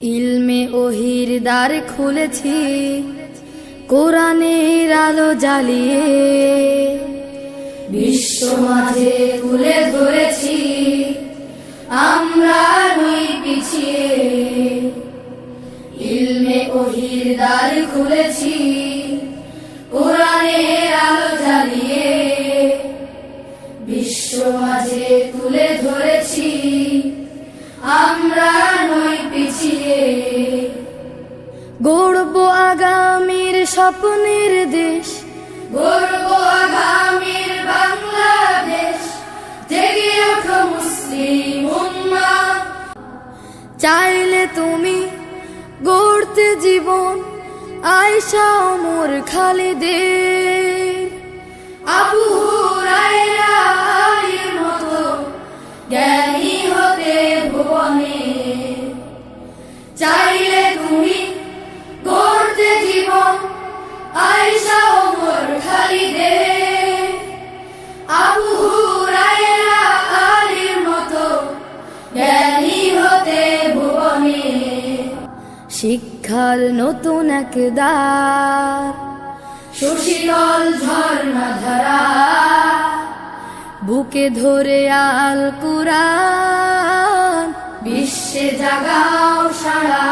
ইলমে ওহির দ্বার খুলেছি, কোরআনের আলো জ্বালিয়ে বিশ্ব মাঝে তুলে ধরেছি, আমরা নই পিছিয়ে। ইলমে ওহির দ্বার খুলেছি, কোরআনের আলো জ্বালিয়ে বিশ্ব মাঝে তুলে ধরেছি, আমরা নই পিছিয়ে। গড়ব আগামীর স্বপ্নের দেশ, গড়ব আগামীর বাংলাদেশ। জেগে ওঠো মুসলিম উম্মাহ, চাইলে তুমি গড়তে জীবন আয়েশা ওমর খালিদের। আবু হুরায়রা আলীর মতো জ্ঞানী হতে ভুবনে, চাইলে তুমি গড়তে জীবন আয়েশা ওমর খালিদের। আবু হুরায়রা আলীর মতো জ্ঞানী হতে ভুবনে। শিক্ষার নতুন এক দ্বার, সুশীতল ঝর্ণা ধারা, বুকে ধরে আল কুরআন বিশ্বে জাগাও সারা।